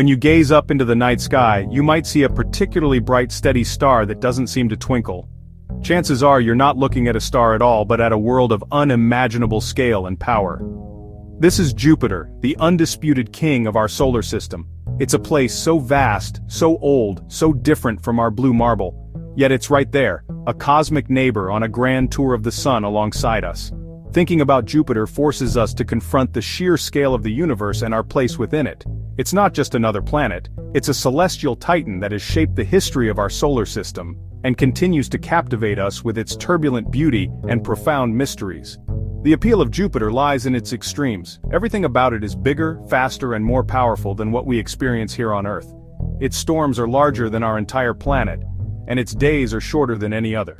When you gaze up into the night sky, you might see a particularly bright steady star that doesn't seem to twinkle. Chances are you're not looking at a star at all but at a world of unimaginable scale and power. This is Jupiter, the undisputed king of our solar system. It's a place so vast, so old, so different from our blue marble. Yet it's right there, a cosmic neighbor on a grand tour of the sun alongside us. Thinking about Jupiter forces us to confront the sheer scale of the universe and our place within it. It's not just another planet, it's a celestial titan that has shaped the history of our solar system, and continues to captivate us with its turbulent beauty and profound mysteries. The appeal of Jupiter lies in its extremes. Everything about it is bigger, faster, and more powerful than what we experience here on Earth. Its storms are larger than our entire planet, and its days are shorter than any other.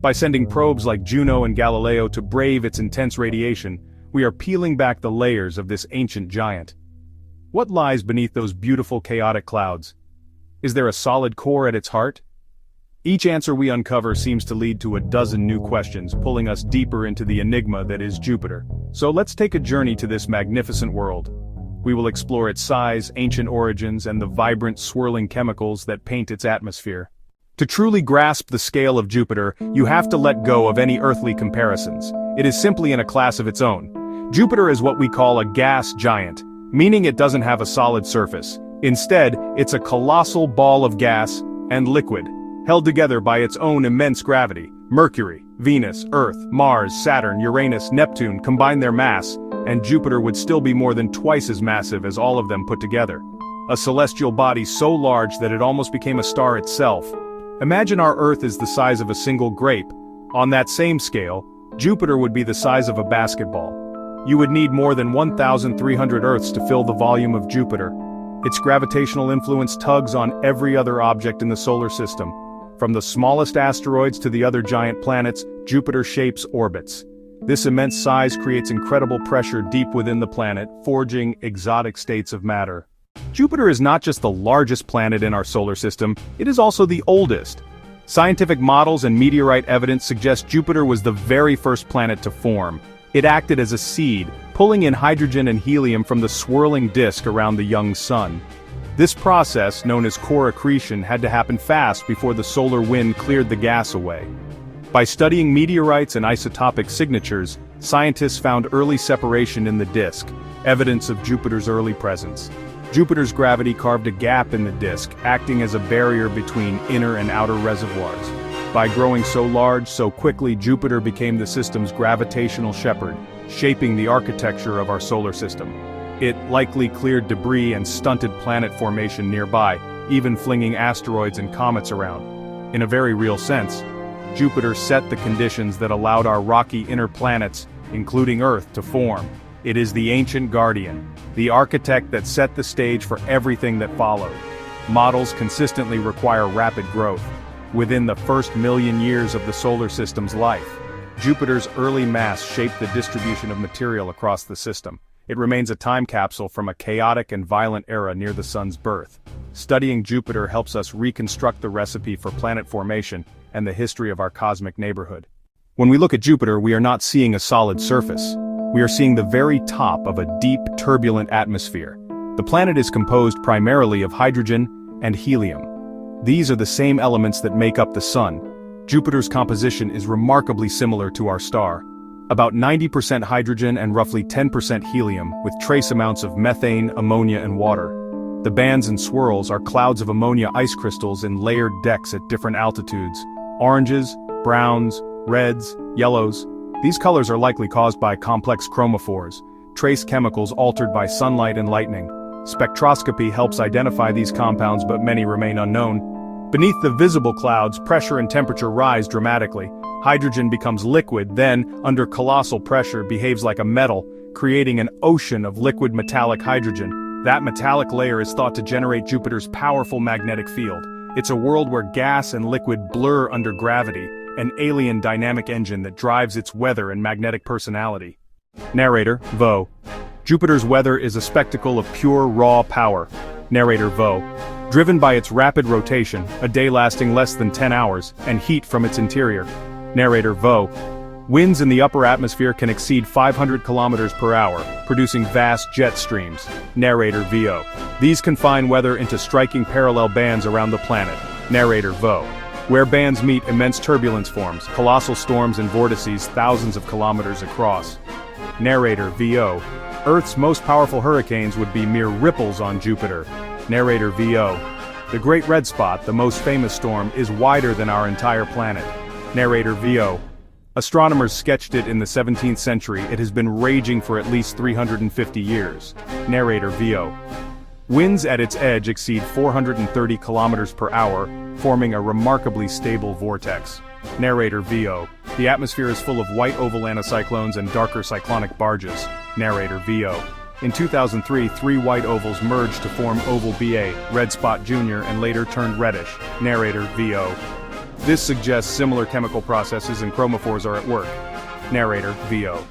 By sending probes like Juno and Galileo to brave its intense radiation, we are peeling back the layers of this ancient giant. What lies beneath those beautiful chaotic clouds? Is there a solid core at its heart? Each answer we uncover seems to lead to a dozen new questions, pulling us deeper into the enigma that is Jupiter. So let's take a journey to this magnificent world. We will explore its size, ancient origins, and the vibrant, swirling chemicals that paint its atmosphere. To truly grasp the scale of Jupiter, you have to let go of any earthly comparisons. It is simply in a class of its own. Jupiter is what we call a gas giant, meaning it doesn't have a solid surface. Instead, it's a colossal ball of gas and liquid, held together by its own immense gravity. Mercury, Venus, Earth, Mars, Saturn, Uranus, Neptune combine their mass, and Jupiter would still be more than twice as massive as all of them put together. A celestial body so large that it almost became a star itself. Imagine our Earth is the size of a single grape. On that same scale, Jupiter would be the size of a basketball. You would need more than 1,300 Earths to fill the volume of Jupiter. Its gravitational influence tugs on every other object in the solar system. From the smallest asteroids to the other giant planets, Jupiter shapes orbits. This immense size creates incredible pressure deep within the planet, forging exotic states of matter. Jupiter is not just the largest planet in our solar system, it is also the oldest. Scientific models and meteorite evidence suggest Jupiter was the very first planet to form. It acted as a seed, pulling in hydrogen and helium from the swirling disk around the young sun. This process, known as core accretion, had to happen fast before the solar wind cleared the gas away. By studying meteorites and isotopic signatures, scientists found early separation in the disk, evidence of Jupiter's early presence. Jupiter's gravity carved a gap in the disk, acting as a barrier between inner and outer reservoirs. By growing so large so quickly, Jupiter became the system's gravitational shepherd, shaping the architecture of our solar system. It likely cleared debris and stunted planet formation nearby, even flinging asteroids and comets around. In a very real sense, Jupiter set the conditions that allowed our rocky inner planets, including Earth, to form. It is the ancient guardian, the architect that set the stage for everything that followed. Models consistently require rapid growth. Within the first million years of the solar system's life, Jupiter's early mass shaped the distribution of material across the system. It remains a time capsule from a chaotic and violent era near the sun's birth. Studying Jupiter helps us reconstruct the recipe for planet formation and the history of our cosmic neighborhood. When we look at Jupiter, we are not seeing a solid surface. We are seeing the very top of a deep, turbulent atmosphere. The planet is composed primarily of hydrogen and helium. These are the same elements that make up the sun. Jupiter's composition is remarkably similar to our star. About 90% hydrogen and roughly 10% helium, with trace amounts of methane, ammonia, and water. The bands and swirls are clouds of ammonia ice crystals in layered decks at different altitudes. Oranges, browns, reds, yellows. These colors are likely caused by complex chromophores, trace chemicals altered by sunlight and lightning. Spectroscopy helps identify these compounds, but many remain unknown. Beneath the visible clouds, pressure and temperature rise dramatically. Hydrogen becomes liquid, then, under colossal pressure, behaves like a metal, creating an ocean of liquid metallic hydrogen. That metallic layer is thought to generate Jupiter's powerful magnetic field. It's a world where gas and liquid blur under gravity, an alien dynamic engine that drives its weather and magnetic personality. Narrator, Vo. Jupiter's weather is a spectacle of pure, raw power. Narrator Vo. Driven by its rapid rotation, a day lasting less than 10 hours, and heat from its interior. Narrator Vo. Winds in the upper atmosphere can exceed 500 kilometers per hour, producing vast jet streams. Narrator VO. These confine weather into striking parallel bands around the planet. Narrator VO. Where bands meet, immense turbulence forms, colossal storms and vortices thousands of kilometers across. Narrator VO. Earth's most powerful hurricanes would be mere ripples on Jupiter. Narrator VO. The Great Red Spot, the most famous storm, is wider than our entire planet. Narrator VO. Astronomers sketched it in the 17th century. It has been raging for at least 350 years. Narrator VO. Winds at its edge exceed 430 kilometers per hour, forming a remarkably stable vortex. Narrator VO. The atmosphere is full of white oval anticyclones and darker cyclonic barges. Narrator VO. In 2003, 3 white ovals merged to form oval BA, Red Spot Jr., and later turned reddish. Narrator VO. This suggests similar chemical processes and chromophores are at work. Narrator VO.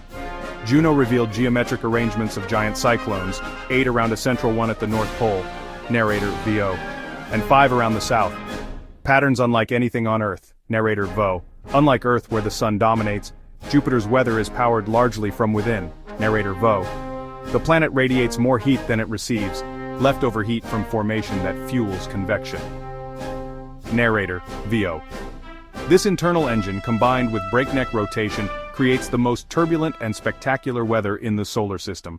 Juno revealed geometric arrangements of giant cyclones, 8 around a central one at the North Pole. Narrator VO. And 5 around the south. Patterns unlike anything on Earth. Narrator VO. Unlike Earth where the sun dominates, Jupiter's weather is powered largely from within. Narrator VO. The planet radiates more heat than it receives, leftover heat from formation that fuels convection. Narrator VO. This internal engine, combined with breakneck rotation, creates the most turbulent and spectacular weather in the solar system.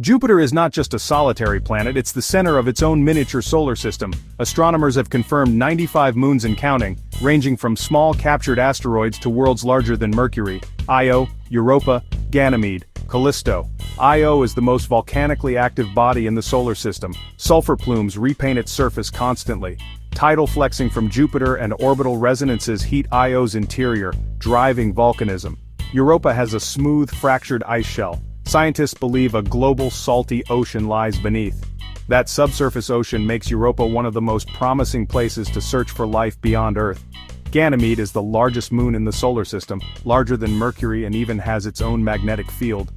Jupiter is not just a solitary planet, it's the center of its own miniature solar system. Astronomers have confirmed 95 moons and counting, ranging from small captured asteroids to worlds larger than Mercury, Io, Europa, Ganymede, Callisto. Io is the most volcanically active body in the solar system. Sulfur plumes repaint its surface constantly. Tidal flexing from Jupiter and orbital resonances heat Io's interior, driving volcanism. Europa has a smooth, fractured ice shell. Scientists believe a global salty ocean lies beneath. That subsurface ocean makes Europa one of the most promising places to search for life beyond Earth. Ganymede is the largest moon in the solar system, larger than Mercury and even has its own magnetic field.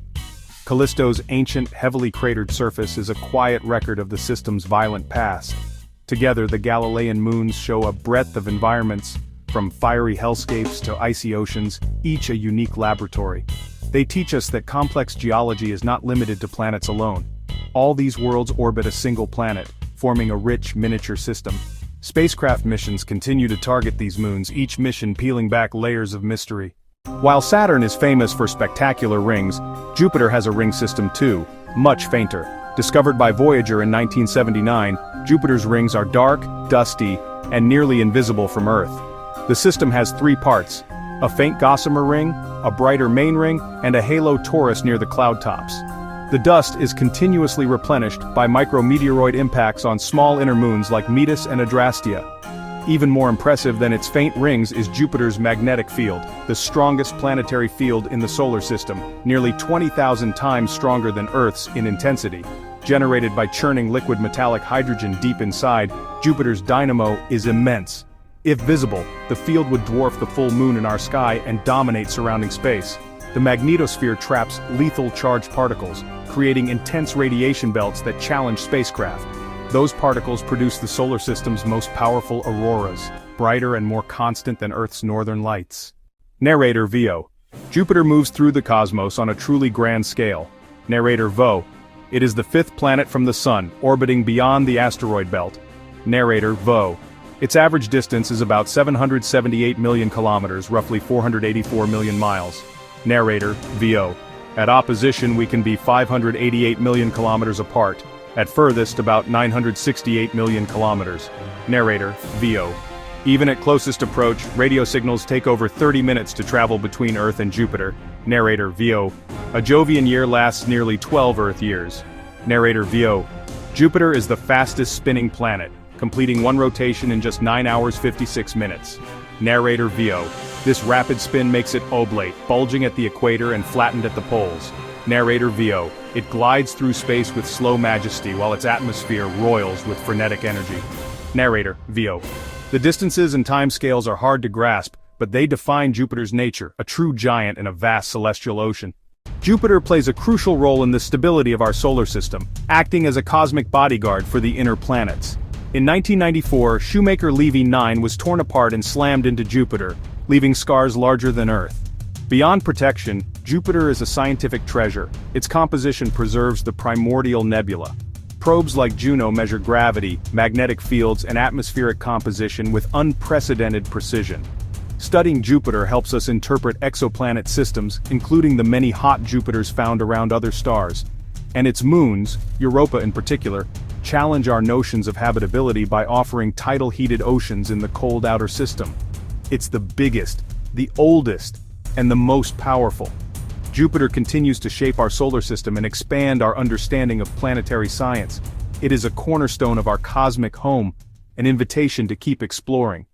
Callisto's ancient, heavily cratered surface is a quiet record of the system's violent past. Together, the Galilean moons show a breadth of environments, from fiery hellscapes to icy oceans, each a unique laboratory. They teach us that complex geology is not limited to planets alone. All these worlds orbit a single planet, forming a rich miniature system. Spacecraft missions continue to target these moons, each mission peeling back layers of mystery. While Saturn is famous for spectacular rings, Jupiter has a ring system too, much fainter. Discovered by Voyager in 1979, Jupiter's rings are dark, dusty, and nearly invisible from Earth. The system has 3 parts: a faint gossamer ring, a brighter main ring, and a halo torus near the cloud tops. The dust is continuously replenished by micrometeoroid impacts on small inner moons like Metis and Adrastea. Even more impressive than its faint rings is Jupiter's magnetic field, the strongest planetary field in the solar system, nearly 20,000 times stronger than Earth's in intensity. Generated by churning liquid metallic hydrogen deep inside, Jupiter's dynamo is immense. If visible, the field would dwarf the full moon in our sky and dominate surrounding space. The magnetosphere traps lethal charged particles, creating intense radiation belts that challenge spacecraft. Those particles produce the solar system's most powerful auroras, brighter and more constant than Earth's northern lights. Narrator VO. Jupiter moves through the cosmos on a truly grand scale. Narrator VO. It is the 5th planet from the Sun, orbiting beyond the asteroid belt. Narrator VO. Its average distance is about 778 million kilometers, roughly 484 million miles. Narrator VO. At opposition we can be 588 million kilometers apart. At furthest about 968 million kilometers. Narrator VO. Even at closest approach, radio signals take over 30 minutes to travel between Earth and Jupiter. Narrator VO. A Jovian year lasts nearly 12 Earth years. Narrator VO. Jupiter is the fastest spinning planet, completing one rotation in just 9 hours 56 minutes. Narrator VO. This rapid spin makes it oblate, bulging at the equator and flattened at the poles. Narrator VO. It glides through space with slow majesty while its atmosphere roils with frenetic energy. Narrator VO. The distances and timescales are hard to grasp, but they define Jupiter's nature, a true giant in a vast celestial ocean. Jupiter plays a crucial role in the stability of our solar system, acting as a cosmic bodyguard for the inner planets. In 1994, Shoemaker-Levy 9 was torn apart and slammed into Jupiter, leaving scars larger than Earth. Beyond protection, Jupiter is a scientific treasure. Its composition preserves the primordial nebula. Probes like Juno measure gravity, magnetic fields, and atmospheric composition with unprecedented precision. Studying Jupiter helps us interpret exoplanet systems, including the many hot Jupiters found around other stars. And its moons, Europa in particular, challenge our notions of habitability by offering tidal heated oceans in the cold outer system. It's the biggest, the oldest, and the most powerful. Jupiter continues to shape our solar system and expand our understanding of planetary science. It is a cornerstone of our cosmic home, an invitation to keep exploring.